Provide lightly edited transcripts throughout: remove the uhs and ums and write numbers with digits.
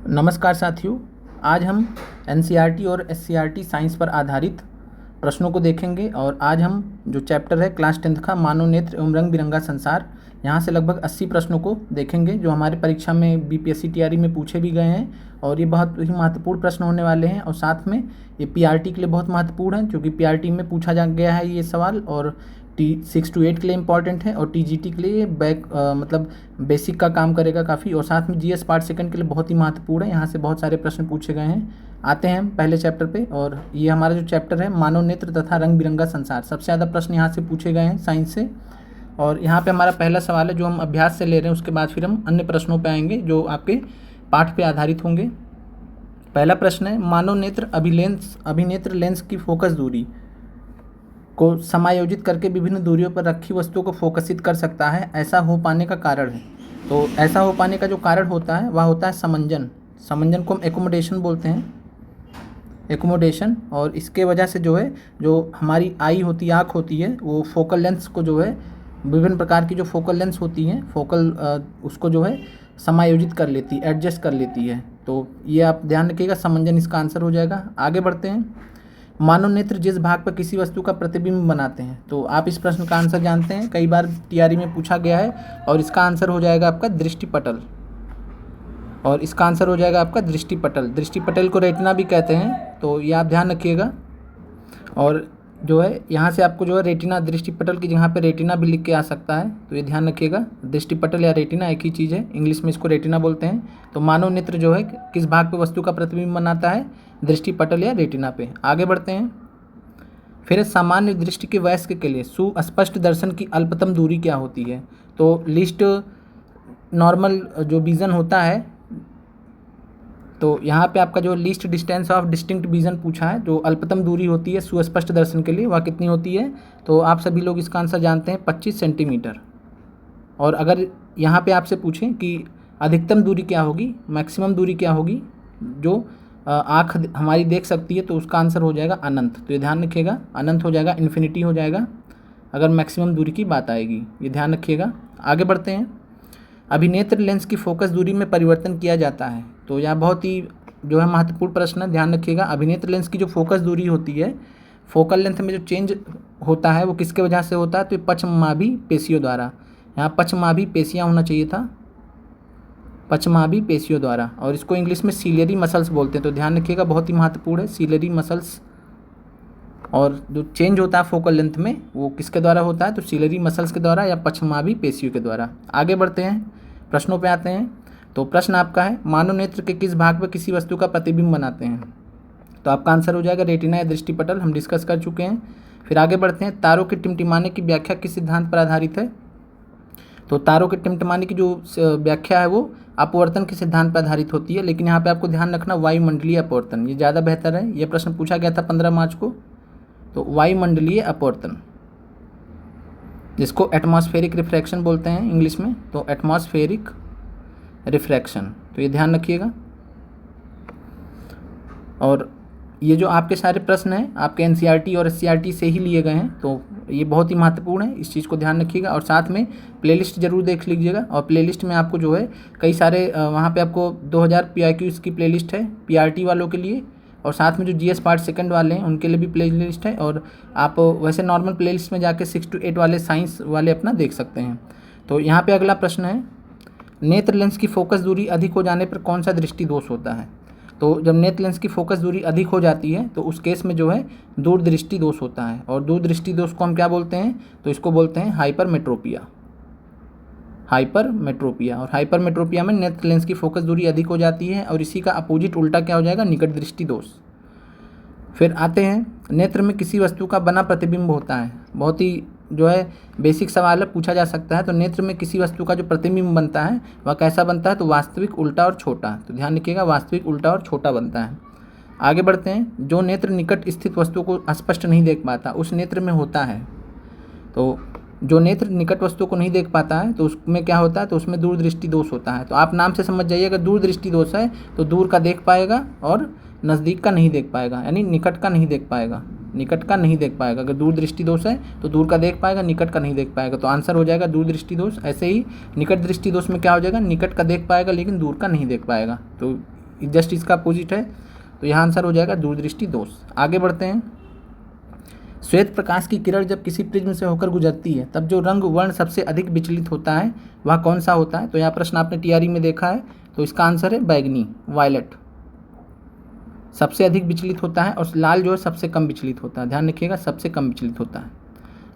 नमस्कार साथियों, आज हम एनसीईआरटी और एससीईआरटी साइंस पर आधारित प्रश्नों को देखेंगे। और आज हम जो चैप्टर है क्लास 10th का मानव नेत्र एवं रंग बिरंगा संसार, यहाँ से लगभग 80 प्रश्नों को देखेंगे जो हमारे परीक्षा में बीपीएससी टीआरई में पूछे भी गए हैं। और ये बहुत ही महत्वपूर्ण प्रश्न होने वाले हैं और साथ में ये पीआरटी के लिए बहुत महत्वपूर्ण है, क्योंकि पीआरटी में पूछा जा गया है ये सवाल, और T6 to 8 के लिए इंपॉर्टेंट है और टीजीटी के लिए मतलब बेसिक का काम करेगा काफ़ी। और साथ में जीएस पार्ट सेकंड के लिए बहुत ही महत्वपूर्ण है, यहाँ से बहुत सारे प्रश्न पूछे गए हैं। आते हैं हम पहले चैप्टर पे, और ये हमारा जो चैप्टर है मानव नेत्र तथा रंग बिरंगा संसार, सबसे ज़्यादा प्रश्न यहाँ से पूछे गए हैं साइंस से। और यहाँ पे हमारा पहला सवाल है जो हम अभ्यास से ले रहे हैं, उसके बाद फिर हम अन्य प्रश्नों पर आएंगे जो आपके पाठ पर आधारित होंगे। पहला प्रश्न है, मानव नेत्र अभिनेत्र लेंस की फोकस दूरी को समायोजित करके विभिन्न दूरियों पर रखी वस्तुओं को फोकसित कर सकता है, ऐसा हो पाने का कारण है। तो ऐसा हो पाने का जो कारण होता है वह होता है समंजन को हम एकोमोडेशन बोलते हैं, एकोमोडेशन। और इसके वजह से जो है, जो हमारी आई होती है, आँख होती है, वो फोकल लेंस को जो है विभिन्न प्रकार की जो फोकल लेंस होती हैं उसको जो है समायोजित कर लेती है, एडजस्ट कर लेती है। तो ये आप ध्यान रखिएगा, समंजन इसका आंसर हो जाएगा। आगे बढ़ते हैं, मानव नेत्र जिस भाग पर किसी वस्तु का प्रतिबिंब बनाते हैं। तो आप इस प्रश्न का आंसर जानते हैं, कई बार टीआरई में पूछा गया है, और इसका आंसर हो जाएगा आपका दृष्टिपटल। और इसका आंसर हो जाएगा आपका दृष्टिपटल। दृष्टिपटल को रेटिना भी कहते हैं, तो ये आप ध्यान रखिएगा। और जो है यहाँ से आपको जो है रेटिना, दृष्टिपटल की जगह पे रेटिना भी लिख के आ सकता है, तो ये ध्यान रखिएगा। दृष्टिपटल या रेटिना एक ही चीज़ है, इंग्लिश में इसको रेटिना बोलते हैं। तो मानव नेत्र जो है किस भाग पे वस्तु का प्रतिबिंब बनाता है, दृष्टिपटल या रेटिना पे। आगे बढ़ते हैं, फिर सामान्य दृष्टि के वयस्क के लिए सुस्पष्ट दर्शन की अल्पतम दूरी क्या होती है। तो लिस्ट नॉर्मल जो विज़न होता है, तो यहाँ पे आपका जो least distance of distinct vision पूछा है, जो अल्पतम दूरी होती है सुस्पष्ट दर्शन के लिए, वह कितनी होती है। तो आप सभी लोग इसका आंसर जानते हैं, 25 सेंटीमीटर। और अगर यहाँ पे आपसे पूछें कि अधिकतम दूरी क्या होगी, मैक्सिमम दूरी क्या होगी जो आँख हमारी देख सकती है, तो उसका आंसर हो जाएगा अनंत। तो ये ध्यान रखिएगा, अनंत हो जाएगा, इन्फिनिटी हो जाएगा अगर मैक्सिमम दूरी की बात आएगी, ये ध्यान रखिएगा। आगे बढ़ते हैं, अभिनेत्र लेंस की फोकस दूरी में परिवर्तन किया जाता है। तो यह बहुत ही जो है महत्वपूर्ण प्रश्न है, ध्यान रखिएगा। अभिनेत्र लेंस की जो फोकस दूरी होती है, फोकल लेंथ में जो चेंज होता है, वो किसके वजह से होता है, तो पश्चमाभी पेशियों द्वारा। यहाँ पश्चमाभी पेशियाँ होना चाहिए था, पश्चमाभी पेशियों द्वारा। और इसको इंग्लिश में सीलियरी मसल्स बोलते हैं, तो ध्यान रखिएगा, बहुत ही महत्वपूर्ण है, सीलियरी मसल्स। और जो चेंज होता है फोकल लेंथ में, वो किसके द्वारा होता है, तो सीलियरी मसल्स के द्वारा या पश्चमाभी पेशियों के द्वारा। आगे बढ़ते हैं, प्रश्नों पे आते हैं। तो प्रश्न आपका है, मानव नेत्र के किस भाग पर किसी वस्तु का प्रतिबिंब बनाते हैं। तो आपका आंसर हो जाएगा रेटिना या दृष्टिपटल, हम डिस्कस कर चुके हैं। फिर आगे बढ़ते हैं, तारों के टिमटिमाने की व्याख्या किस सिद्धांत पर आधारित है। तो तारों के टिमटिमाने की जो व्याख्या है वो अपवर्तन के सिद्धांत पर आधारित होती है, लेकिन यहाँ पे आपको ध्यान रखना वायुमंडलीय अपवर्तन, ये ज़्यादा बेहतर है। ये प्रश्न पूछा गया था 15 मार्च को। तो वायुमंडलीय अपवर्तन, जिसको एटमॉस्फेरिक रिफ्रैक्शन बोलते हैं इंग्लिश में, तो एटमॉस्फेरिक रिफ्रैक्शन, तो ये ध्यान रखिएगा। और ये जो आपके सारे प्रश्न हैं आपके एनसीईआरटी और एससीईआरटी से ही लिए गए हैं, तो ये बहुत ही महत्वपूर्ण है, इस चीज़ को ध्यान रखिएगा। और साथ में प्लेलिस्ट जरूर देख लीजिएगा, और प्लेलिस्ट में आपको जो है कई सारे वहाँ पे आपको 2000 PIQs की प्लेलिस्ट है पीआरटी वालों के लिए, और साथ में जो जीएस पार्ट सेकंड वाले हैं उनके लिए भी प्लेलिस्ट है। और आप वैसे नॉर्मल प्लेलिस्ट में जाके 6 to 8 वाले साइंस वाले अपना देख सकते हैं। तो यहाँ पर अगला प्रश्न है, नेत्र लेंस की फोकस दूरी अधिक हो जाने पर कौन सा दृष्टि दोष होता है। तो जब नेत्र लेंस की फोकस दूरी अधिक हो जाती है, तो उस केस में जो है दूरदृष्टि दोष होता है। और दूरदृष्टि दोष को हम क्या बोलते हैं, तो इसको बोलते हैं हाइपरमेट्रोपिया। हाइपरमेट्रोपिया, और हाइपरमेट्रोपिया में नेत्र लेंस की फोकस दूरी अधिक हो जाती है, और इसी का अपोजिट उल्टा क्या हो जाएगा, निकट दृष्टि दोष। फिर आते हैं, नेत्र में किसी वस्तु का बना प्रतिबिंब होता है। बहुत ही जो है बेसिक सवाल है, पूछा जा सकता है। तो नेत्र में किसी वस्तु का जो प्रतिबिंब बनता है वह कैसा बनता है, तो वास्तविक, उल्टा और छोटा। तो ध्यान रखिएगा, वास्तविक, उल्टा और छोटा बनता है। आगे बढ़ते हैं, जो नेत्र निकट स्थित वस्तु को स्पष्ट नहीं देख पाता उस नेत्र में होता है। तो जो नेत्र निकट वस्तु को नहीं देख पाता है तो उसमें क्या होता है, तो उसमें दूरदृष्टि दोष होता है। तो आप नाम से समझ जाइए, अगर दूरदृष्टि दोष है तो दूर का देख पाएगा और नज़दीक का नहीं देख पाएगा, यानी निकट का नहीं देख पाएगा, निकट का नहीं देख पाएगा। अगर दूर दृष्टि दोष है तो दूर का देख पाएगा, निकट का नहीं देख पाएगा। तो आंसर हो जाएगा दूर दृष्टि दोष। ऐसे ही निकट दृष्टि दोष में क्या हो जाएगा, निकट का देख पाएगा लेकिन दूर का नहीं देख पाएगा। तो जस्ट इसका अपोजिट है, तो यहाँ आंसर हो जाएगा दूरदृष्टि दोष। आगे बढ़ते हैं। श्वेत प्रकाश की किरण जब किसी प्रिज्म से होकर गुजरती है तब जो रंग वर्ण सबसे अधिक विचलित होता है वह कौन सा होता है? तो यहाँ प्रश्न आपने टीआरई में देखा है, तो इसका आंसर है बैगनी, वायलेट सबसे अधिक विचलित होता है, और लाल जो है सबसे कम विचलित होता है। ध्यान रखिएगा, सबसे कम विचलित होता है।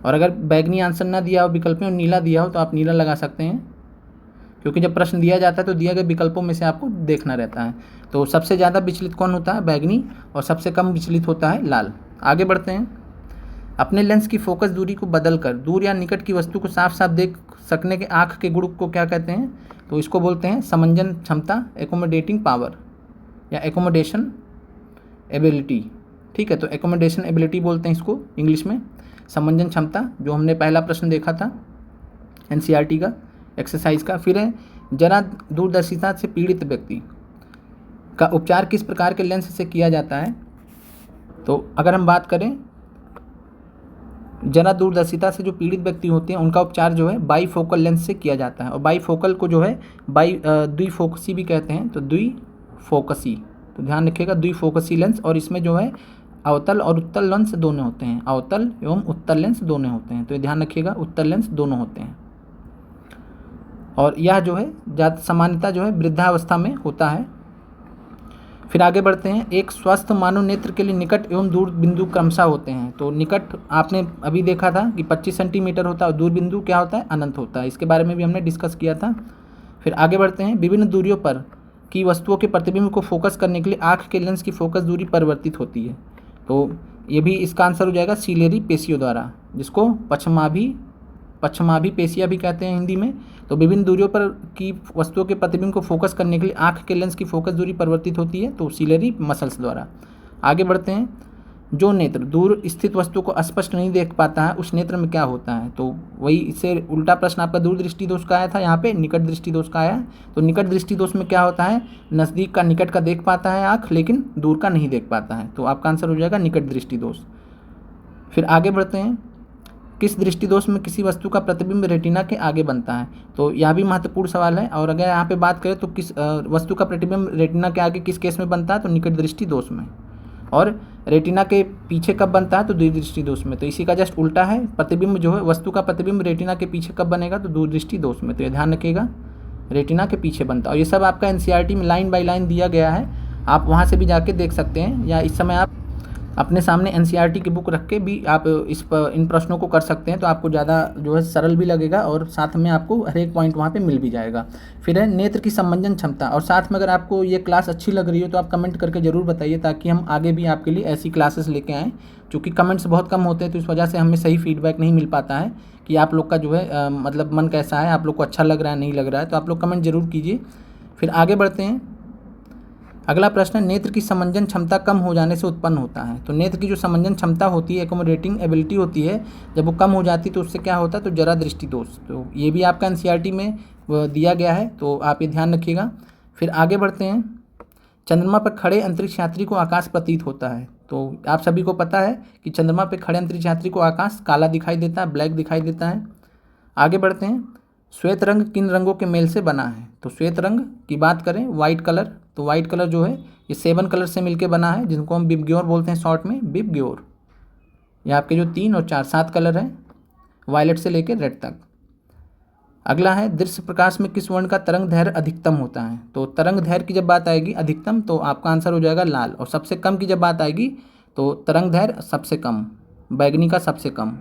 और अगर बैगनी आंसर ना दिया हो विकल्प में और नीला दिया हो तो आप नीला लगा सकते हैं, क्योंकि जब प्रश्न दिया जाता है तो दिए गए विकल्पों में से आपको देखना रहता है। तो सबसे ज़्यादा विचलित कौन होता है? बैगनी, और सबसे कम विचलित होता है लाल। आगे बढ़ते हैं। अपने लेंस की फोकस दूरी को बदलकर दूर या निकट की वस्तु को साफ साफ देख सकने के आँख के गुण को क्या कहते हैं? तो इसको बोलते हैं समंजन क्षमता, एकोमोडेटिंग पावर या एकोमोडेशन एबिलिटी। ठीक है, तो एकोमोडेशन एबिलिटी बोलते हैं इसको इंग्लिश में। समंजन क्षमता, जो हमने पहला प्रश्न देखा था एनसीईआरटी का एक्सरसाइज का। फिर है जरा दूरदर्शिता से पीड़ित व्यक्ति का उपचार किस प्रकार के लेंस से किया जाता है? तो अगर हम बात करें जरा दूरदर्शिता से जो पीड़ित व्यक्ति होते हैं उनका उपचार जो है बाईफोकल लेंस से किया जाता है, और बाईफोकल को जो है द्विफोकसी भी कहते हैं। तो द्विफोकसी, तो ध्यान रखिएगा द्विफोकसी लेंस, और इसमें जो है अवतल और उत्तल लेंस दोनों होते हैं, अवतल एवं उत्तल लेंस दोनों होते हैं। तो ये ध्यान रखिएगा उत्तल लेंस दोनों होते हैं, और यह जो है ज़्यादा सामान्यता जो है वृद्धावस्था में होता है। फिर आगे बढ़ते हैं। एक स्वस्थ मानव नेत्र के लिए निकट एवं दूर बिंदु क्रमशः होते हैं। तो निकट आपने अभी देखा था कि 25 सेंटीमीटर होता है, और दूर बिंदु क्या होता है? अनंत होता है। इसके बारे में भी हमने डिस्कस किया था। फिर आगे बढ़ते हैं। विभिन्न दूरियों पर की वस्तुओं के प्रतिबिंब को फोकस करने के लिए आँख के लेंस की फोकस दूरी परिवर्तित होती है। तो ये भी इसका आंसर हो जाएगा सीलियरी पेशियों द्वारा, जिसको पश्चिमाभि पेशियाँ भी कहते हैं हिंदी में। तो विभिन्न दूरियों पर की वस्तुओं के प्रतिबिंब को फोकस करने के लिए आँख के लेंस की फोकस दूरी परिवर्तित होती है, तो सीलियरी मसल्स द्वारा। आगे बढ़ते हैं। जो नेत्र दूर स्थित वस्तु को स्पष्ट नहीं देख पाता है उस नेत्र में क्या होता है? तो वही इससे उल्टा प्रश्न आपका दूर दृष्टि दोष का आया था, यहाँ पे निकट दृष्टि दोष का आया है। तो निकट दृष्टि दोष में क्या होता है? नज़दीक का निकट का देख पाता है आँख, लेकिन दूर का नहीं देख पाता है। तो आपका आंसर हो जाएगा निकट दृष्टि दोष। फिर आगे बढ़ते हैं। किस दृष्टि दोष में किसी वस्तु का प्रतिबिंब रेटिना के आगे बनता है? तो यह भी महत्वपूर्ण सवाल है, और अगर यहाँ पे बात करें तो किस वस्तु का प्रतिबिंब रेटिना के आगे किस केस में बनता है? तो निकट दृष्टि दोष में। और रेटिना के पीछे कब बनता है? तो दूरदृष्टि दोष में। तो इसी का जस्ट उल्टा है, प्रतिबिंब जो है वस्तु का प्रतिबिंब रेटिना के पीछे कब बनेगा? तो दूरदृष्टि दोष में। तो ये ध्यान रखिएगा, रेटिना के पीछे बनता है। और ये सब आपका एनसीईआरटी में लाइन बाय लाइन दिया गया है, आप वहाँ से भी जाके देख सकते हैं, या इस समय आप अपने सामने एनसीईआरटी की बुक रख के भी आप इन प्रश्नों को कर सकते हैं। तो आपको ज़्यादा जो है सरल भी लगेगा, और साथ में आपको हर एक पॉइंट वहाँ पे मिल भी जाएगा। फिर है नेत्र की समंजन क्षमता। और साथ में अगर आपको ये क्लास अच्छी लग रही हो तो आप कमेंट करके ज़रूर बताइए, ताकि हम आगे भी आपके लिए ऐसी क्लासेस लेके आएँ। क्योंकि कमेंट्स बहुत कम होते हैं, तो इस वजह से हमें सही फीडबैक नहीं मिल पाता है कि आप लोग का जो है मतलब मन कैसा है, आप लोग को अच्छा लग रहा है नहीं लग रहा है। तो आप लोग कमेंट जरूर कीजिए। फिर आगे बढ़ते हैं। अगला प्रश्न है, नेत्र की समंजन क्षमता कम हो जाने से उत्पन्न होता है। तो नेत्र की जो समंजन क्षमता होती है, एकोमोडेटिंग एबिलिटी होती है, जब वो कम हो जाती है तो उससे क्या होता है? तो जरा दृष्टि दोष। तो ये भी आपका एनसीईआरटी में दिया गया है, तो आप ये ध्यान रखिएगा। फिर आगे बढ़ते हैं। चंद्रमा पर खड़े अंतरिक्ष यात्री को आकाश प्रतीत होता है। तो आप सभी को पता है कि चंद्रमा पर खड़े अंतरिक्ष यात्री को आकाश काला दिखाई देता है, ब्लैक दिखाई देता है। आगे बढ़ते हैं। श्वेत रंग किन रंगों के मेल से बना है? तो श्वेत रंग की बात करें, वाइट कलर, तो वाइट कलर जो है ये 7 कलर से मिलके बना है, जिनको हम बिबग्योर बोलते हैं शॉर्ट में, बिबग्योर। ये आपके जो 3 और 4 7 कलर हैं, वायलेट से लेकर रेड तक। अगला है, दृश्य प्रकाश में किस वर्ण का तरंग दैर्घ्य अधिकतम होता है? तो तरंग दैर्घ्य की जब बात आएगी अधिकतम, तो आपका आंसर हो जाएगा लाल। और सबसे कम की जब बात आएगी तो तरंग दैर्घ्य सबसे कम, बैगनी का सबसे कम।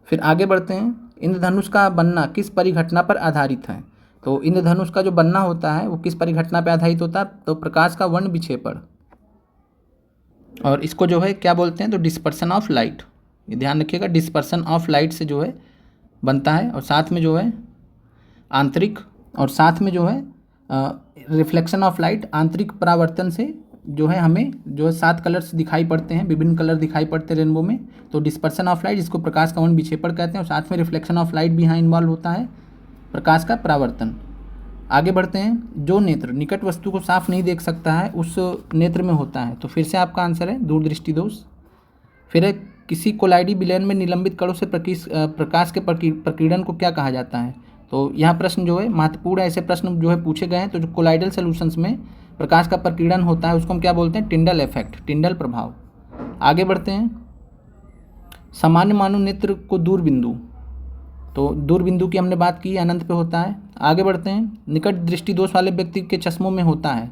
फिर आगे बढ़ते हैं। इंद्रधनुष का बनना किस परिघटना पर आधारित है? तो इंद्रधनुष का जो बनना होता है वो किस परिघटना पर आधारित होता है? तो प्रकाश का वर्ण विक्षेपण, और इसको जो है क्या बोलते हैं? तो डिस्पर्सन ऑफ लाइट। ये ध्यान रखिएगा, डिस्पर्सन ऑफ लाइट से जो है बनता है। और साथ में जो है आंतरिक, और साथ में जो है रिफ्लेक्शन ऑफ लाइट, आंतरिक परावर्तन से जो है हमें जो है 7 कलर्स दिखाई पड़ते हैं, विभिन्न कलर दिखाई पड़ते हैं रेनबो में। तो डिस्पर्सन ऑफ लाइट, जिसको प्रकाश का वर्ण विक्षेपण कहते हैं, और साथ में रिफ्लेक्शन ऑफ लाइट भी यहाँ इन्वॉल्व होता है, प्रकाश का परावर्तन। आगे बढ़ते हैं। जो नेत्र निकट वस्तु को साफ नहीं देख सकता है उस नेत्र में होता है। तो फिर से आपका आंसर है दूरदृष्टि दोष। फिर है, किसी कोलाइडी विलयन में निलंबित कणों से प्रकाश के प्रकीर्णन को क्या कहा जाता है? तो यहाँ प्रश्न जो है महत्वपूर्ण ऐसे प्रश्न जो है पूछे गए हैं। तो जो कोलाइडल सॉल्यूशंस में प्रकाश का प्रकीर्णन होता है उसको हम क्या बोलते हैं, टिंडल इफेक्ट, टिंडल प्रभाव। आगे बढ़ते हैं, सामान्य मानव नेत्र को दूरबिंदु, तो दूरबिंदु की हमने बात की, अनंत पे होता है। आगे बढ़ते हैं, निकट दृष्टि दोष वाले व्यक्ति के चश्मों में होता है,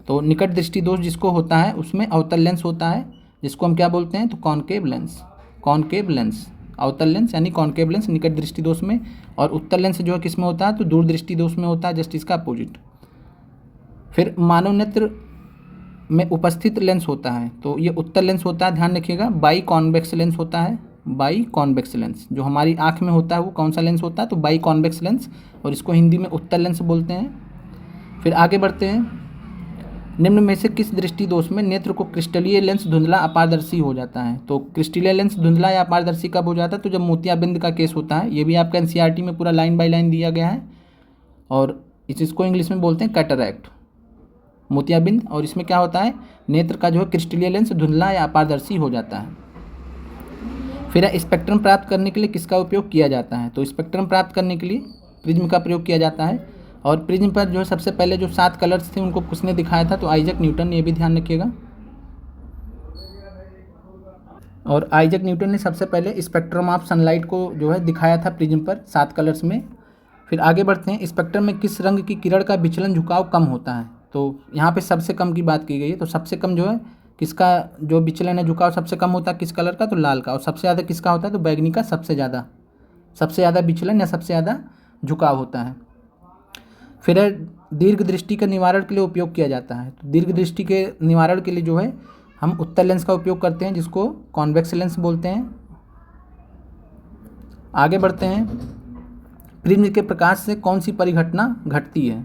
तो निकट दृष्टि दोष जिसको होता है उसमें अवतल लेंस होता है, जिसको हम क्या बोलते हैं, तो कॉनकेव लेंस, कॉनकेव लेंस, अवतल लेंस यानी कॉनकेव लेंस निकट दृष्टि दोष में, और उत्तल लेंस जो है किस में होता है, तो दूर दृष्टि दोष में होता है, जस्ट इसका अपोजिट। फिर मानव नेत्र में उपस्थित लेंस होता है, तो ये उत्तल लेंस होता है, ध्यान रखिएगा। बाई कॉन्वेक्स लेंस होता है, बाई कॉन्वेक्स लेंस जो हमारी आँख में होता है वो कौन सा लेंस होता है, तो बाई कॉन्वेक्स लेंस, और इसको हिंदी में उत्तल लेंस बोलते हैं। फिर आगे बढ़ते हैं, निम्न में से किस दृष्टि दोष में नेत्र को क्रिस्टलीय लेंस धुंधला अपारदर्शी हो जाता है। तो क्रिस्टलीय लेंस धुंधला या अपारदर्शी कब हो जाता है, तो जब मोतियाबिंद का केस होता है। ये भी आपका एनसीईआरटी में पूरा लाइन बाय लाइन दिया गया है, और इसको इंग्लिश में बोलते हैं कैटरैक्ट, मोतियाबिंद। और इसमें क्या होता है, नेत्र का जो है क्रिस्टलीय लेंस धुंधला या अपारदर्शी हो जाता है। फिर स्पेक्ट्रम प्राप्त करने के लिए किसका उपयोग किया जाता है, तो स्पेक्ट्रम प्राप्त करने के लिए प्रिज्म का प्रयोग किया जाता है। और प्रिज्म पर जो है सबसे पहले जो 7 कलर्स थे उनको किसने दिखाया था, तो आइजैक न्यूटन, ये भी ध्यान रखिएगा। और आइजैक न्यूटन ने सबसे पहले स्पेक्ट्रम ऑफ सनलाइट को जो है दिखाया था प्रिज्म पर 7 कलर्स में। फिर आगे बढ़ते हैं, स्पेक्ट्रम में किस रंग की किरण का विचलन झुकाव कम होता है, तो यहाँ पे सबसे कम की बात की गई है। तो सबसे कम जो है किसका जो विचलन है, झुकाव सबसे कम होता है किस कलर का, तो लाल का। और सबसे ज़्यादा किसका होता है, तो बैगनी का सबसे ज़्यादा विचलन या सबसे ज़्यादा झुकाव होता है। फिर दीर्घ दृष्टि के निवारण के लिए उपयोग किया जाता है, तो दीर्घ दृष्टि के निवारण के लिए जो है हम उत्तल लेंस का उपयोग करते हैं, जिसको कॉन्वेक्स लेंस बोलते हैं। आगे बढ़ते हैं, प्रिज्म के प्रकाश से कौन सी परिघटना घटती है,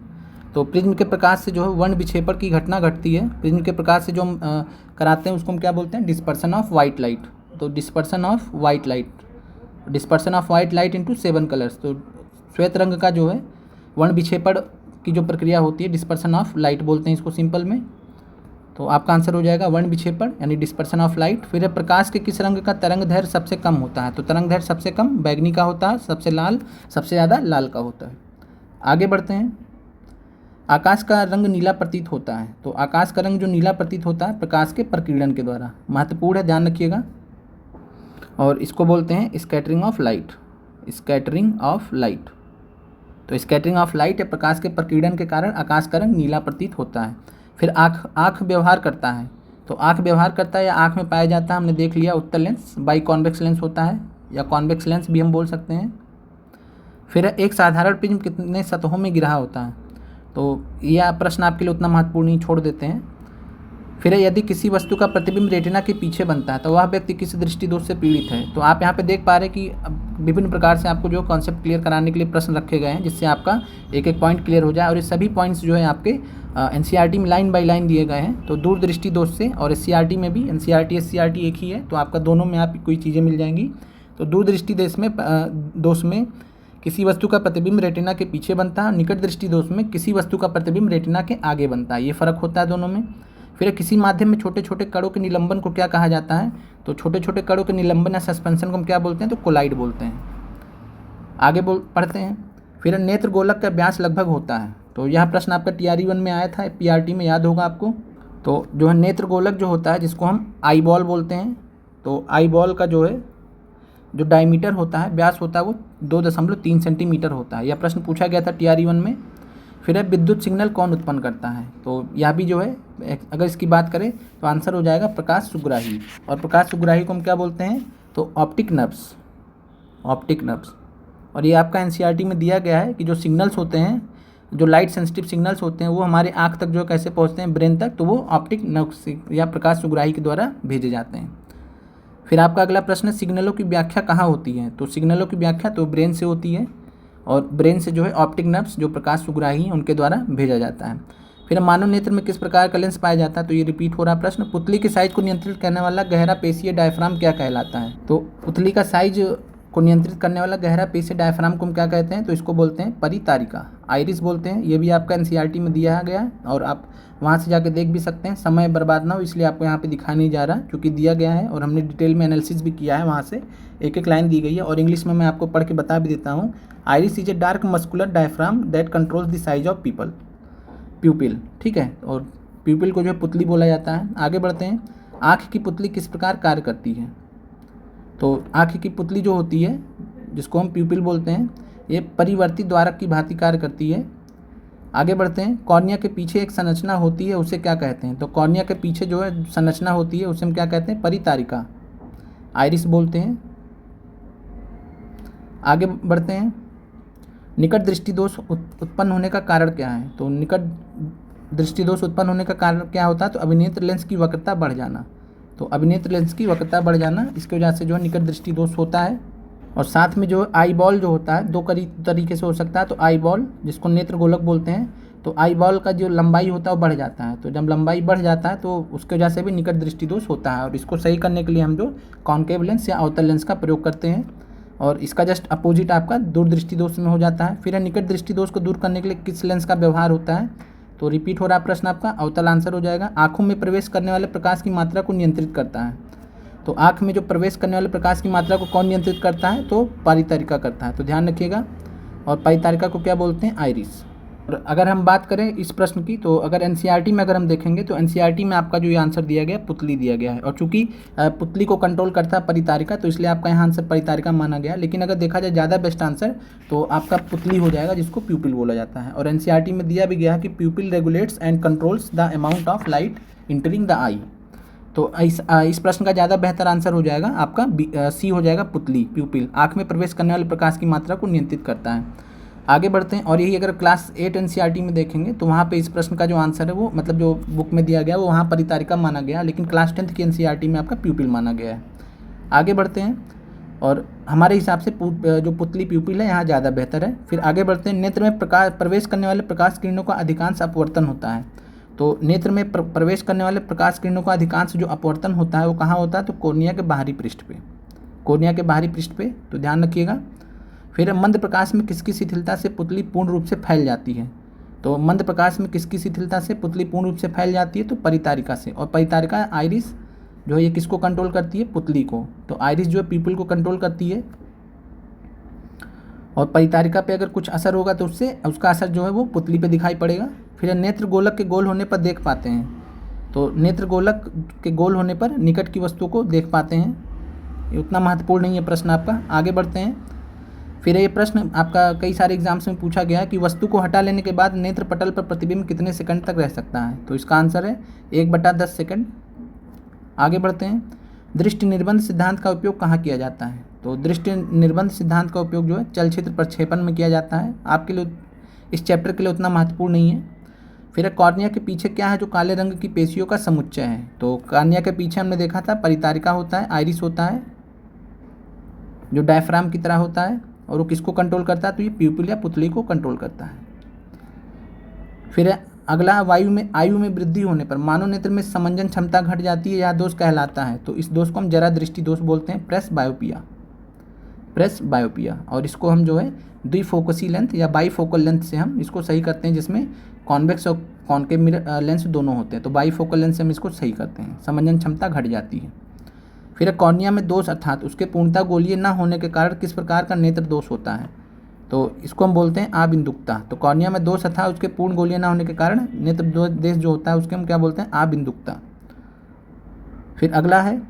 तो प्रिज्म के प्रकाश से जो है वर्ण विक्षेपण की घटना घटती है। प्रिज्म के प्रकाश से जो हम कराते हैं उसको हम क्या बोलते हैं, डिस्पर्सन ऑफ वाइट लाइट। तो dispersion of white light, dispersion of white light into 7 colours, तो श्वेत रंग का जो है वर्ण विक्षेपण की जो प्रक्रिया होती है डिस्पर्सन ऑफ लाइट बोलते हैं इसको सिंपल में। तो आपका आंसर हो जाएगा वर्ण विक्षेपण यानी डिस्पर्सन ऑफ लाइट। फिर प्रकाश के किस रंग का तरंग दैर्घ्य सबसे कम होता है, तो तरंग दैर्घ्य सबसे कम बैगनी का होता है, सबसे ज़्यादा लाल का होता है। आगे बढ़ते हैं, आकाश का रंग नीला प्रतीत होता है, तो आकाश का रंग जो नीला प्रतीत होता है प्रकाश के प्रकीर्णन के द्वारा, महत्वपूर्ण है, ध्यान रखिएगा। और इसको बोलते हैं scattering of light, scattering of light. तो स्कैटरिंग ऑफ लाइट या प्रकाश के प्रकीर्णन के कारण आकाश का रंग नीला प्रतीत होता है। फिर आँख व्यवहार करता है, तो आँख व्यवहार करता है या आँख में पाया जाता है, हमने देख लिया उत्तल लेंस, बाई कॉन्वेक्स लेंस होता है या कॉन्वेक्स लेंस भी हम बोल सकते हैं। फिर एक साधारण प्रिज्म कितने सतहों में गिरा होता है, तो यह प्रश्न आपके लिए उतना महत्वपूर्ण नहीं, छोड़ देते हैं। फिर यदि किसी वस्तु का प्रतिबिंब रेटिना के पीछे बनता है तो वह व्यक्ति किस दृष्टि दोष से पीड़ित है। तो आप यहाँ पे देख पा रहे हैं कि विभिन्न प्रकार से आपको जो कॉन्सेप्ट क्लियर कराने के लिए प्रश्न रखे गए हैं, जिससे आपका एक एक पॉइंट क्लियर हो जाए। और ये सभी पॉइंट्स जो है आपके एनसीईआरटी में लाइन बाय लाइन दिए गए हैं, तो दूर दृष्टि दोष से, और एससीईआरटी में भी, एनसीईआरटी एससीईआरटी एक ही है, तो आपका दोनों में आप कोई चीज़ें मिल जाएंगी। तो दूर दृष्टि दोष में किसी वस्तु का प्रतिबिंब रेटिना के पीछे बनता है, निकट दृष्टि दोष में किसी वस्तु का प्रतिबिंब रेटिना के आगे बनता है, ये फ़र्क होता है दोनों में। फिर किसी माध्यम में छोटे छोटे कणों के निलंबन को क्या कहा जाता है, तो छोटे छोटे कणों के निलंबन या सस्पेंशन को हम क्या बोलते हैं, तो कोलाइड बोलते हैं। आगे पढ़ते हैं, फिर नेत्र गोलक का व्यास लगभग होता है, तो यह प्रश्न आपका TRE 1 में आया था, PRT में याद होगा आपको। तो जो है नेत्र गोलक जो होता है जिसको हम आई बॉल बोलते हैं, तो आई बॉल का जो है जो डायमीटर होता है, व्यास होता है, वो 2.3 सेंटीमीटर होता है। यह प्रश्न पूछा गया था TRE 1 में। फिर है विद्युत सिग्नल कौन उत्पन्न करता है, तो यह भी जो है अगर इसकी बात करें तो आंसर हो जाएगा प्रकाश सुग्राही। और प्रकाश सुग्राही को हम क्या बोलते हैं, तो ऑप्टिक नर्व्स, ऑप्टिक नर्व्स। और ये आपका एनसीईआरटी में दिया गया है कि जो सिग्नल्स होते हैं, जो लाइट सेंसिटिव सिग्नल्स होते हैं, वो हमारे आँख तक जो कैसे पहुँचते हैं, ब्रेन तक, तो वो ऑप्टिक नर्व्स या प्रकाश सुग्राही के द्वारा भेजे जाते हैं। फिर आपका अगला प्रश्न है, सिग्नलों की व्याख्या कहाँ होती है, तो सिग्नलों की व्याख्या तो ब्रेन से होती है, और ब्रेन से जो है ऑप्टिक नर्व्स जो प्रकाश सुग्राही हैं उनके द्वारा भेजा जाता है। फिर मानव नेत्र में किस प्रकार का लेंस पाया जाता है, तो ये रिपीट हो रहा प्रश्न। पुतली के साइज को नियंत्रित करने वाला गहरा पेशीय डायफ्राम क्या कहलाता है, तो पुतली का साइज को नियंत्रित करने वाला गहरा पेशीय डायफ्राम को हम क्या कहते हैं, तो इसको बोलते हैं परितारिका। आइरिस बोलते हैं। ये भी आपका एनसीईआरटी में दिया गया है और आप वहाँ से जाके देख भी सकते हैं। समय बर्बाद ना हो इसलिए आपको यहाँ पे दिखाया नहीं जा रहा क्योंकि दिया गया है और हमने डिटेल में एनालिसिस भी किया है। वहाँ से एक एक लाइन दी गई है और इंग्लिश में मैं आपको पढ़ के बता भी देता हूँ। Iris is a dark muscular diaphragm that controls the size of प्यूपिल, ठीक है। और प्यूपिल को जो है पुतली बोला जाता है। आगे बढ़ते हैं। आँख की पुतली किस प्रकार कार्य करती है? तो आँख की पुतली जो होती है जिसको हम प्यूपिल बोलते हैं, ये परिवर्ती द्वारक की भांति कार्य करती है। आगे बढ़ते हैं। कॉर्निया के पीछे एक संरचना होती है, उसे क्या कहते हैं? तो कॉर्निया के पीछे जो है संरचना होती है उसे हम क्या कहते हैं? परितारिका, आइरिस बोलते हैं। आगे बढ़ते हैं। निकट दृष्टि दोष उत्पन्न होने का कारण क्या है? तो निकट दृष्टि दोष उत्पन्न होने का कारण क्या होता है? तो अभिनेत्र लेंस की वक्रता बढ़ जाना। तो अभिनेत्र लेंस की वक्रता बढ़ जाना, इसकी वजह से जो है निकट दृष्टि दोष होता है। और साथ में जो आई बॉल जो होता है दो तरीके से हो सकता है। तो आई बॉल जिसको नेत्र गोलक बोलते हैं, तो आई बॉल का जो लंबाई होता है वो बढ़ जाता है। तो जब लंबाई बढ़ जाता है तो उसकी वजह से भी निकट दृष्टि दोष होता है और इसको सही करने के लिए हम जो कॉन्केव लेंस या अवतल लेंस का प्रयोग करते हैं और इसका जस्ट अपोजिट आपका दूरदृष्टि दोष में हो जाता है। फिर निकट दृष्टि दोष को दूर करने के लिए किस लेंस का व्यवहार होता है? तो रिपीट हो रहा प्रश्न आपका, अवतल आंसर हो जाएगा। आँखों में प्रवेश करने वाले प्रकाश की मात्रा को नियंत्रित करता है। तो आँख में जो प्रवेश करने वाले प्रकाश की मात्रा को कौन नियंत्रित करता है? तो परितारिका करता है। तो ध्यान रखिएगा। और परितारिका को क्या बोलते हैं? आइरिस। और अगर हम बात करें इस प्रश्न की, तो अगर एनसीईआरटी में अगर हम देखेंगे तो एनसीईआरटी में आपका जो ये आंसर दिया गया पुतली दिया गया है और चूंकि पुतली को कंट्रोल करता है परितारिका, तो इसलिए आपका यहाँ आंसर परितारिका माना गया। लेकिन अगर देखा जाए ज़्यादा बेस्ट आंसर तो आपका पुतली हो जाएगा जिसको प्यूपिल बोला जाता है। और एनसीईआरटी में दिया भी गया है कि pupil regulates and controls the amount of light entering the eye. तो इस प्रश्न का ज़्यादा बेहतर आंसर हो जाएगा आपका सी हो जाएगा, पुतली, प्यूपिल आँख में प्रवेश करने वाले प्रकाश की मात्रा को नियंत्रित करता है। आगे बढ़ते हैं। और यही अगर क्लास 8 एनसीईआरटी में देखेंगे तो वहाँ पे इस प्रश्न का जो आंसर है वो मतलब जो बुक में दिया गया वो वहाँ परितारिका माना गया, लेकिन क्लास 10 की एनसीईआरटी में आपका प्यूपिल माना गया है। आगे बढ़ते हैं। और हमारे हिसाब से जो पुतली प्यूपिल है यहाँ ज़्यादा बेहतर है। फिर आगे बढ़ते हैं। नेत्र में प्रवेश करने वाले प्रकाश किरणों का अधिकांश अपवर्तन होता है। तो नेत्र में प्रवेश करने वाले प्रकाश किरणों का अधिकांश जो अपवर्तन होता है वो कहाँ होता है? तो कॉर्निया के बाहरी पृष्ठ पे, कॉर्निया के बाहरी पृष्ठ पे, तो ध्यान रखिएगा। फिर मंद प्रकाश में किसकी शिथिलता से पुतली पूर्ण रूप से फैल जाती है? तो मंद प्रकाश में किसकी शिथिलता से पुतली पूर्ण रूप से फैल जाती है? तो परितारिका से। और परितारिका आइरिस जो है ये किसको कंट्रोल करती है? पुतली को। तो आइरिस जो है प्यूपिल को कंट्रोल करती है और परितारिका पे अगर कुछ असर होगा तो उसका असर जो है वो पुतली पे दिखाई पड़ेगा। फिर नेत्र गोलक के गोल होने पर देख पाते हैं। तो नेत्र गोलक के गोल होने पर निकट की वस्तु को देख पाते हैं। ये उतना महत्वपूर्ण नहीं है प्रश्न आपका। आगे बढ़ते हैं। फिर ये प्रश्न आपका कई सारे एग्जाम्स में पूछा गया है कि वस्तु को हटा लेने के बाद नेत्र पटल पर प्रतिबिंब कितने सेकंड तक रह सकता है? तो इसका आंसर है 1/10 सेकंड। आगे बढ़ते हैं। दृष्टि निर्बंध सिद्धांत का उपयोग कहाँ किया जाता है? तो दृष्टि निर्बंध सिद्धांत का उपयोग जो है चलचित्र प्रक्षेपण में किया जाता है। आपके लिए इस चैप्टर के लिए उतना महत्वपूर्ण नहीं है। फिर कॉर्निया के पीछे क्या है जो काले रंग की पेशियों का समुच्चय है? तो कॉर्निया के पीछे हमने देखा था परितारिका होता है, आइरिस होता है जो डायफ्राम की तरह होता है और वो किसको कंट्रोल करता है? तो ये प्यूपिल या पुतली को कंट्रोल करता है। फिर अगला, आयु में वृद्धि होने पर मानव नेत्र में समंजन क्षमता घट जाती है, यह दोष कहलाता है। तो इस दोष को हम जरा दृष्टि दोष बोलते हैं, प्रेस बायोपिया। और इसको हम जो है द्विफोकसी लेंथ या बाईफोकल लेंथ से हम इसको सही करते हैं, जिसमें कॉन्वेक्स और कॉन्केव मिरर लेंस दोनों होते हैं। तो बाईफोकल लेंस से हम इसको सही करते हैं, समंजन क्षमता घट जाती है। फिर कॉर्निया में दोष अर्थात उसके पूर्णता गोलीय न होने के कारण किस प्रकार का नेत्र दोष होता है? तो इसको हम बोलते हैं आबिंदुकता। तो कॉर्निया में दोष अर्थात उसके पूर्ण गोलीय न होने के कारण नेत्र दोष जो होता है उसके हम क्या बोलते हैं? आबिंदुकता। फिर अगला है,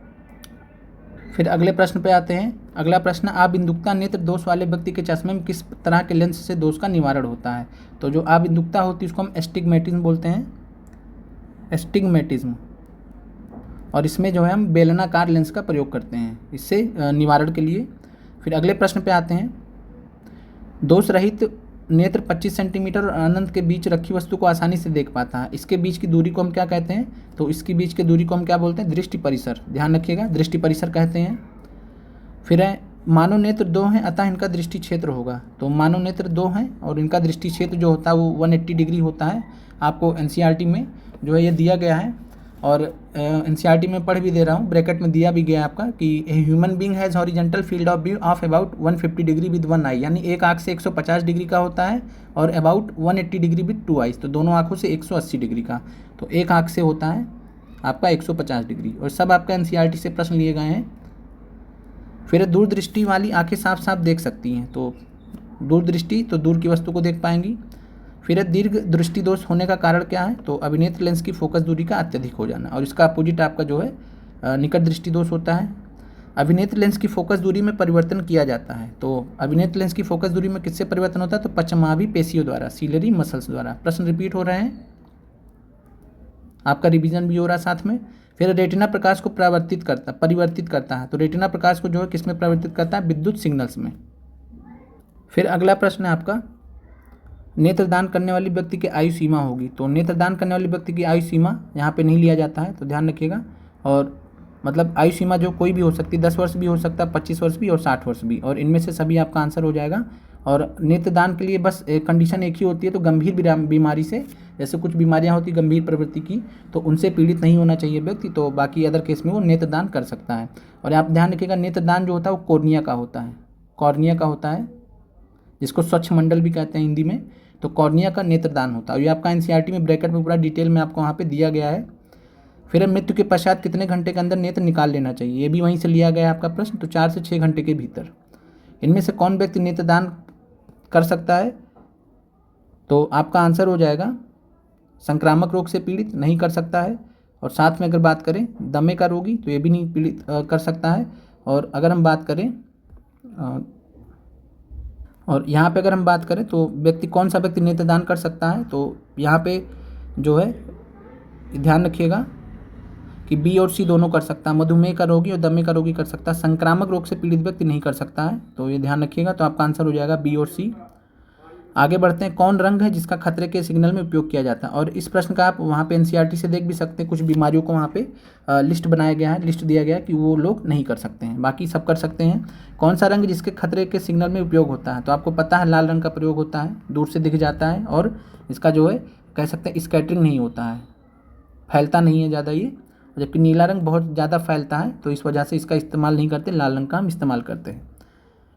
फिर अगले प्रश्न पे आते हैं। अगला प्रश्न, आबिंदुकता नेत्र दोष वाले व्यक्ति के चश्मे में किस तरह के लेंस से दोष का निवारण होता है? तो जो आबिंदुकता होती है उसको हम एस्टिग्मेटिज्म बोलते हैं, एस्टिग्मेटिज्म। और इसमें जो है हम बेलनाकार लेंस का प्रयोग करते हैं इससे निवारण के लिए। फिर अगले प्रश्न पे आते हैं। दोष रहित नेत्र 25 सेंटीमीटर और अनंत के बीच रखी वस्तु को आसानी से देख पाता है। इसके बीच की दूरी को हम क्या कहते हैं? तो इसके बीच की दूरी को हम क्या बोलते हैं? दृष्टि परिसर। ध्यान रखिएगा, दृष्टि परिसर कहते हैं। फिर है, मानव नेत्र 2 हैं अतः इनका दृष्टि क्षेत्र होगा। तो मानव नेत्र 2 हैं और इनका दृष्टि क्षेत्र जो होता है वो 180 डिग्री होता है। आपको एनसीईआरटी में जो है ये दिया गया है। और एनसीईआरटी में पढ़ भी दे रहा हूँ, ब्रैकेट में दिया भी गया आपका कि human being has horizontal field of view of about 150 degree with one eye, यानी एक आँख से 150 डिग्री का होता है और about 180 degree with two eyes, तो दोनों आँखों से 180 डिग्री का, तो एक आँख से होता है आपका 150 डिग्री। और सब आपका एनसीईआरटी से प्रश्न लिए गए हैं। फिर दूरदृष्टि वाली आँखें साफ साफ देख सकती हैं, तो दूरदृष्टि तो दूर की वस्तु को देख पाएंगी। फिर दीर्घ दृष्टि दोष होने का कारण क्या है, तो अभिनेत्र लेंस की फोकस दूरी का अत्यधिक हो जाना, और इसका अपोजिट आपका जो है निकट दृष्टि दोष होता है। अभिनेत्र लेंस की फोकस दूरी में परिवर्तन किया जाता है, तो अभिनेत्र लेंस की फोकस दूरी में किससे परिवर्तन होता है, तो पश्चमाभि पेशियों द्वारा, सीलरी मसल्स द्वारा। प्रश्न रिपीट हो रहे हैं, आपका रिवीजन भी हो रहा है साथ में। फिर रेटिना प्रकाश को परिवर्तित करता है, तो रेटिना प्रकाश को जो है किस में परिवर्तित करता है, विद्युत सिग्नल्स में। फिर अगला प्रश्न है आपका, नेत्रदान करने वाली व्यक्ति की आयु सीमा होगी, तो नेत्रदान करने वाली व्यक्ति की आयु सीमा यहाँ पे नहीं लिया जाता है, तो ध्यान रखिएगा। और मतलब आयु सीमा जो कोई भी हो सकती है, 10 वर्ष भी हो सकता है, 25 वर्ष भी और 60 वर्ष भी, और इनमें से सभी आपका आंसर हो जाएगा। और नेत्रदान के लिए बस कंडीशन एक ही होती है, तो गंभीर बीमारी से, जैसे कुछ बीमारियां होती गंभीर प्रवृत्ति की, तो उनसे पीड़ित नहीं होना चाहिए व्यक्ति, तो बाकी अदर केस में वो नेत्रदान कर सकता है। और आप ध्यान रखिएगा, नेत्रदान जो होता है वो कॉर्निया का होता है, जिसको स्वच्छ मंडल भी कहते हैं हिंदी में, तो कॉर्निया का नेत्रदान होता है। ये आपका एनसीईआरटी में ब्रैकेट में पूरा डिटेल में आपको वहाँ पे दिया गया है। फिर मृत्यु के पश्चात कितने घंटे के अंदर नेत्र निकाल लेना चाहिए, ये भी वहीं से लिया गया है आपका प्रश्न, तो 4 से 6 घंटे के भीतर। इनमें से कौन व्यक्ति नेत्रदान कर सकता है, तो आपका आंसर हो जाएगा संक्रामक रोग से पीड़ित नहीं कर सकता है। और साथ में अगर बात करें दमे का रोगी, तो ये भी नहीं पीड़ित कर सकता है। और अगर हम बात करें और यहाँ पे अगर हम बात करें तो व्यक्ति कौन सा व्यक्ति नेत्रदान कर सकता है, तो यहाँ पे जो है ध्यान रखिएगा कि बी और सी दोनों कर सकता है, मधुमेह का रोगी और दमे का रोगी कर सकता है, संक्रामक रोग से पीड़ित व्यक्ति नहीं कर सकता है, तो ये ध्यान रखिएगा। तो आपका आंसर हो जाएगा बी और सी। आगे बढ़ते हैं, कौन रंग है जिसका खतरे के सिग्नल में उपयोग किया जाता है, और इस प्रश्न का आप वहाँ पे एनसीईआरटी से देख भी सकते हैं, कुछ बीमारियों को वहाँ पे लिस्ट दिया गया है कि वो लोग नहीं कर सकते हैं, बाकी सब कर सकते हैं। कौन सा रंग जिसके खतरे के सिग्नल में उपयोग होता है, तो आपको पता है लाल रंग का प्रयोग होता है, दूर से दिख जाता है, और इसका जो है कह सकते हैं स्कैटरिंग नहीं होता है, फैलता नहीं है ज़्यादा ये, जबकि नीला रंग बहुत ज़्यादा फैलता है, तो इस वजह से इसका इस्तेमाल नहीं करते, लाल रंग का हम इस्तेमाल करते हैं।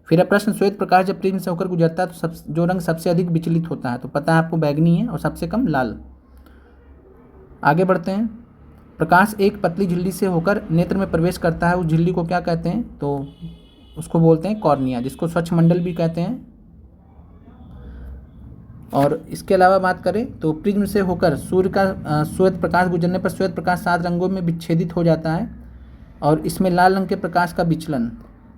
फिर प्रश्न, श्वेत प्रकाश जब प्रिज्म से होकर गुजरता है तो जो रंग सबसे अधिक विचलित होता है, तो पता है आपको बैगनी है और सबसे कम लाल। आगे बढ़ते हैं, प्रकाश एक पतली झिल्ली से होकर नेत्र में प्रवेश करता है, उस झिल्ली को क्या कहते हैं, तो उसको बोलते हैं कॉर्निया, जिसको स्वच्छ मंडल भी कहते हैं। और इसके अलावा बात करें तो प्रिज्म से होकर सूर्य का श्वेत प्रकाश गुजरने पर श्वेत प्रकाश 7 रंगों में विच्छेदित हो जाता है, और इसमें लाल रंग के प्रकाश का विचलन,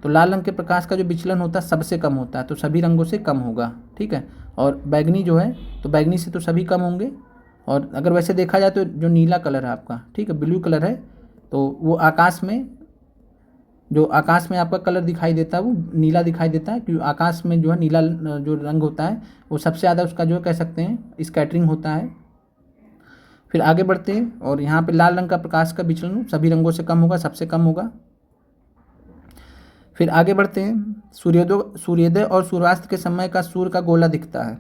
तो लाल रंग के प्रकाश का जो विचलन होता है सबसे कम होता है, तो सभी रंगों से कम होगा, ठीक है। और बैगनी जो है, तो बैगनी से तो सभी कम होंगे। और अगर वैसे देखा जाए तो जो नीला कलर है आपका, ठीक है, ब्लू कलर है, तो वो आकाश में आपका कलर दिखाई देता है वो नीला दिखाई देता है, क्योंकि आकाश में जो है नीला जो रंग होता है वो सबसे ज़्यादा उसका जो कह सकते हैं स्कैटरिंग होता है। फिर आगे बढ़ते हैं, और यहाँ पे लाल रंग का प्रकाश का विचलन सभी रंगों से कम होगा, सबसे कम होगा। फिर आगे बढ़ते हैं, सूर्योदय और सूर्यास्त के समय का सूर्य का गोला दिखता है,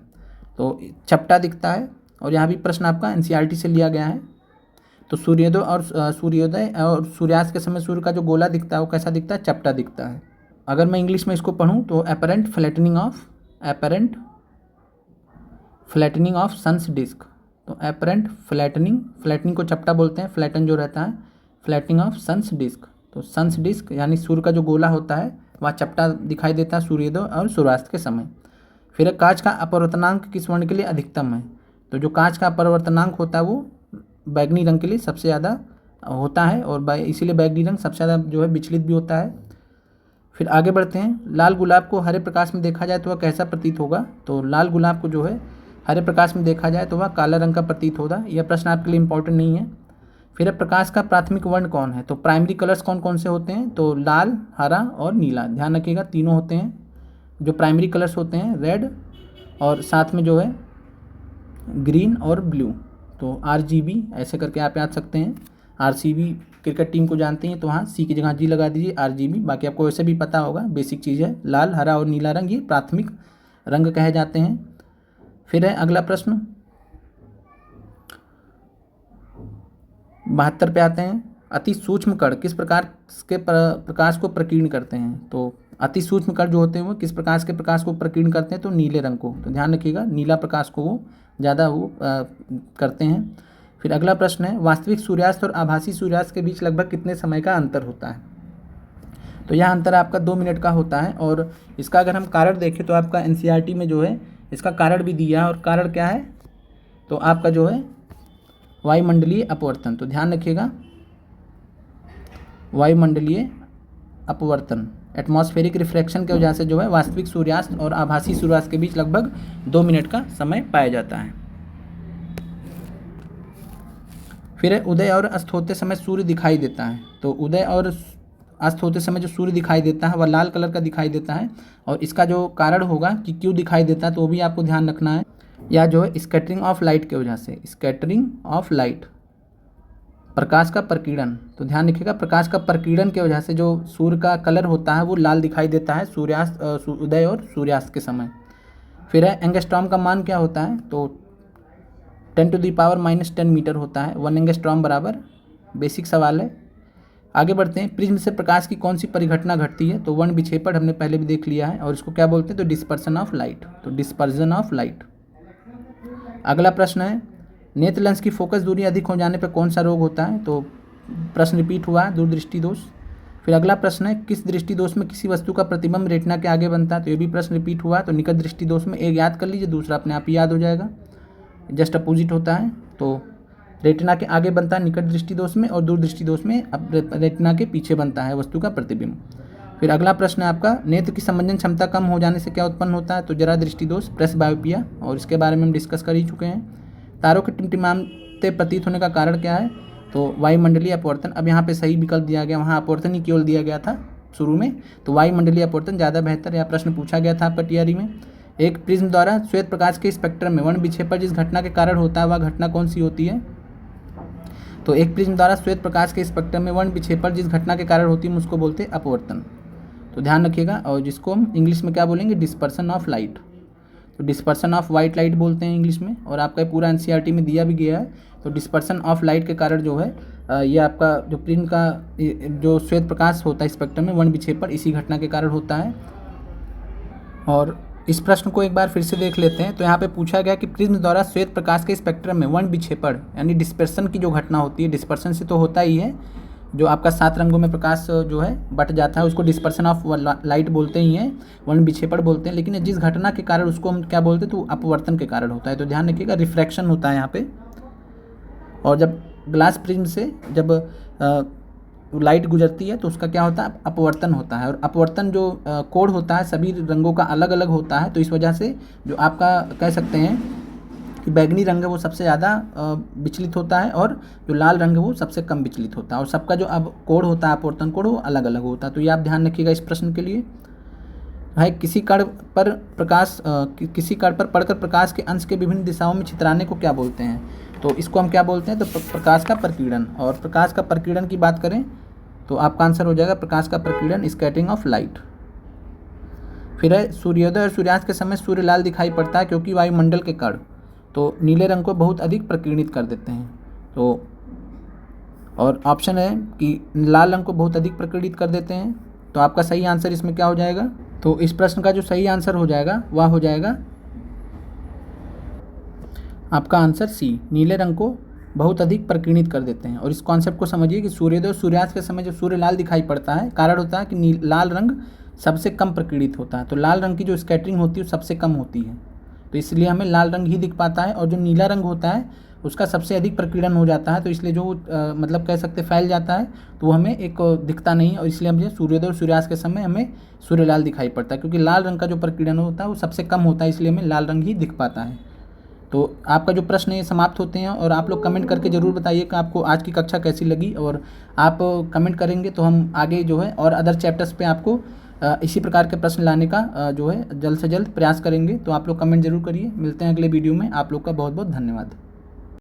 तो चपटा दिखता है, और यहाँ भी प्रश्न आपका एनसीईआरटी से लिया गया है। तो सूर्योदय और सूर्यास्त के समय सूर्य का जो गोला दिखता है वो कैसा दिखता है, चपटा दिखता है। अगर मैं इंग्लिश में इसको पढ़ूँ तो apparent flattening of sun's disc, तो एपरेंट फ्लैटनिंग को चपटा बोलते हैं, फ्लैटन जो रहता है, फ्लैटनिंग ऑफ सन्स डिस्क, तो सन्स डिस्क यानी सूर्य का जो गोला होता है वह चपटा दिखाई देता है सूर्योदय और सूर्यास्त के समय। फिर कांच का अपवर्तनांक किस वर्ण के लिए अधिकतम है, तो जो कांच का अपवर्तनांक होता है वो बैगनी रंग के लिए सबसे ज़्यादा होता है, और इसीलिए बैगनी रंग सबसे ज़्यादा जो है विचलित भी होता है। फिर आगे बढ़ते हैं, लाल गुलाब को हरे प्रकाश में देखा जाए तो वह कैसा प्रतीत होगा, तो लाल गुलाब को जो है हरे प्रकाश में देखा जाए तो वह काला रंग का प्रतीत होगा। यह प्रश्न आपके लिए इंपॉर्टेंट नहीं है। फिर प्रकाश का प्राथमिक वर्ण कौन है, तो प्राइमरी कलर्स कौन कौन से होते हैं, तो लाल, हरा और नीला, ध्यान रखिएगा तीनों होते हैं जो प्राइमरी कलर्स होते हैं, रेड और साथ में जो है ग्रीन और ब्लू, तो RGB ऐसे करके आप याद सकते हैं। RCB क्रिकेट टीम को जानते हैं तो वहाँ सी की जगह G लगा दीजिए, RGB, बाकी आपको वैसे भी पता होगा, बेसिक चीज़ है। लाल, हरा और नीला रंग ये प्राथमिक रंग कहे जाते हैं। फिर है अगला प्रश्न, 72 पे आते हैं। अति सूक्ष्म कण किस प्रकार के प्रकाश को प्रकीर्ण करते हैं? तो अति सूक्ष्म कण जो होते हैं वो किस प्रकार के प्रकाश को प्रकीर्ण करते हैं? तो नीले रंग को। तो ध्यान रखिएगा, नीला प्रकाश को वो ज़्यादा वो करते हैं। फिर अगला प्रश्न है, वास्तविक सूर्यास्त और आभासी सूर्यास्त के बीच लगभग कितने समय का अंतर होता है? तो यह अंतर आपका 2 मिनट का होता है। और इसका अगर हम कारण देखें तो आपका एनसीईआरटी में जो है इसका कारण भी दिया है, और कारण क्या है? तो आपका जो है वायुमंडलीय अपवर्तन। तो ध्यान रखिएगा, वायुमंडलीय अपवर्तन, एटमॉस्फेरिक रिफ्रैक्शन की वजह से जो है वास्तविक सूर्यास्त और आभासी सूर्यास्त के बीच लगभग 2 मिनट का समय पाया जाता है। फिर उदय और अस्त होते समय सूर्य दिखाई देता है। तो उदय और अस्त होते समय जो सूर्य दिखाई देता है वह लाल कलर का दिखाई देता है, और इसका जो कारण होगा कि क्यों दिखाई देता है तो वो भी आपको ध्यान रखना है। या जो है स्कैटरिंग ऑफ लाइट की वजह से, स्कैटरिंग ऑफ लाइट, प्रकाश का प्रकीर्णन। तो ध्यान रखिएगा, प्रकाश का प्रकीर्णन की वजह से जो सूर्य का कलर होता है वो लाल दिखाई देता है सूर्यास्त, उदय और सूर्यास्त के समय। फिर है एंगस्ट्रॉम का मान क्या होता है? तो 10⁻⁻10 मीटर होता है। 1 एंगस्ट्रॉम बराबर, बेसिक सवाल है। आगे बढ़ते हैं, प्रिज्म से प्रकाश की कौन सी परिघटना घटती है? तो वर्ण विक्षेपण हमने पहले भी देख लिया है, और इसको क्या बोलते हैं? तो डिस्पर्सन ऑफ लाइट। तो डिस्पर्जन ऑफ लाइट। अगला प्रश्न है, नेत्र लेंस की फोकस दूरी अधिक हो जाने पर कौन सा रोग होता है? तो प्रश्न रिपीट हुआ, दूरदृष्टि दोष। फिर अगला प्रश्न है, किस दृष्टि दोष में किसी वस्तु का प्रतिबिंब रेटिना के आगे बनता है? तो ये भी प्रश्न रिपीट हुआ। तो निकट दृष्टि दोष में एक याद कर लीजिए, दूसरा अपने आप ही याद हो जाएगा, जस्ट अपोजिट होता है। तो रेटिना के आगे बनता है निकट दृष्टि दोष में, और दूर दृष्टि दोष में रेटिना के पीछे बनता है वस्तु का प्रतिबिंब। फिर अगला प्रश्न है आपका, नेत्र की संवेदन क्षमता कम हो जाने से क्या उत्पन्न होता है? तो जरा दृष्टि दोष, प्रेसबायोपिया, और इसके बारे में हम डिस्कस कर ही चुके हैं। तारों के टिमटिमाते प्रतीत होने का कारण क्या है? तो वायुमंडलीय अपवर्तन। अब यहाँ पे सही विकल्प दिया गया, वहाँ अपवर्तन ही केवल दिया गया था शुरू में, तो वायुमंडलीय अपवर्तन ज़्यादा बेहतर। यह प्रश्न पूछा गया था आपका टीआरई में। एक प्रिज्म द्वारा श्वेत प्रकाश के स्पेक्ट्रम में वर्ण विक्षेपण जिस घटना के कारण होता है वह घटना कौन सी होती है? तो एक प्रिज्म द्वारा श्वेत प्रकाश के स्पेक्ट्रम में वर्ण विक्षेपण जिस घटना के कारण होती है उसको बोलते हैं अपवर्तन। तो ध्यान रखिएगा, और जिसको हम इंग्लिश में क्या बोलेंगे? Dispersion of light. तो डिस्पर्सन ऑफ वाइट लाइट बोलते हैं इंग्लिश में, और आपका पूरा एनसीईआरटी में दिया भी गया है। तो डिस्पर्सन ऑफ लाइट के कारण जो है ये आपका जो प्रिज्म का जो श्वेत प्रकाश होता है स्पेक्ट्रम में वर्ण विक्षेपण इसी घटना के कारण होता है। और इस प्रश्न को एक बार फिर से देख लेते हैं। तो यहाँ पे पूछा गया कि प्रिज्म द्वारा श्वेत प्रकाश के स्पेक्ट्रम में वर्ण विक्षेपण यानी डिस्पर्सन की जो घटना होती है, डिस्पर्सन से तो होता ही है, जो आपका 7 रंगों में प्रकाश जो है बट जाता है उसको डिस्पर्सन ऑफ लाइट बोलते ही हैं, वर्ण विक्षेपण बोलते हैं। लेकिन जिस घटना के कारण उसको हम क्या बोलते हैं? तो अपवर्तन के कारण होता है। तो ध्यान रखिएगा, रिफ्रैक्शन होता है यहाँ पे। और जब ग्लास प्रिज्म से जब लाइट गुजरती है तो उसका क्या होता है? अपवर्तन होता है। और अपवर्तन जो कोण होता है सभी रंगों का अलग अलग होता है। तो इस वजह से जो आपका कह सकते हैं कि बैगनी रंग है वो सबसे ज़्यादा विचलित होता है, और जो लाल रंग है वो सबसे कम विचलित होता है। और सबका जो अब कोण होता है अपवर्तन कोण वो अलग अलग होता है। तो ये आप ध्यान रखिएगा इस प्रश्न के लिए। है किसी कण पर पड़कर प्रकाश के अंश के विभिन्न दिशाओं में छितराने को क्या बोलते हैं? तो इसको हम क्या बोलते हैं? तो प्रकाश का प्रकीर्णन। और प्रकाश का प्रकीर्णन की बात करें तो आपका आंसर हो जाएगा प्रकाश का प्रकीर्णन, स्कैटरिंग ऑफ लाइट। फिर है सूर्योदय और सूर्यास्त के समय सूर्य लाल दिखाई पड़ता है क्योंकि वायुमंडल के कण तो नीले रंग को बहुत अधिक प्रकीर्णित कर देते हैं। तो और ऑप्शन है कि लाल रंग को बहुत अधिक प्रकीर्णित कर देते हैं। तो आपका सही आंसर इसमें क्या हो जाएगा? तो इस प्रश्न का जो सही आंसर हो जाएगा वह हो जाएगा आपका आंसर सी, नीले रंग को बहुत अधिक प्रकीर्णित कर देते हैं। और इस कॉन्सेप्ट को समझिए कि सूर्योदय और सूर्यास्त के समय जब सूर्य लाल दिखाई पड़ता है, कारण होता है कि लाल रंग सबसे कम प्रकीर्णित होता है। तो लाल रंग की जो स्कैटरिंग होती है वो सबसे कम होती है, तो इसलिए हमें लाल रंग ही दिख पाता है। और जो नीला रंग होता है उसका सबसे अधिक प्रकीर्णन हो जाता है, तो इसलिए जो मतलब कह सकते फैल जाता है तो वो हमें एक दिखता नहीं, और इसलिए हमें सूर्योदय और सूर्यास्त के समय हमें सूर्य लाल दिखाई पड़ता है, क्योंकि लाल रंग का जो प्रकीर्णन होता है वो सबसे कम होता है, इसलिए हमें लाल रंग ही दिख पाता है। तो आपका जो प्रश्न है समाप्त होते हैं, और आप लोग कमेंट करके ज़रूर बताइए कि आपको आज की कक्षा कैसी लगी। और आप कमेंट करेंगे तो हम आगे जो है और अदर चैप्टर्स पे आपको इसी प्रकार के प्रश्न लाने का जो है जल्द से जल्द प्रयास करेंगे। तो आप लोग कमेंट जरूर करिए। मिलते हैं अगले वीडियो में। आप लोग का बहुत बहुत धन्यवाद।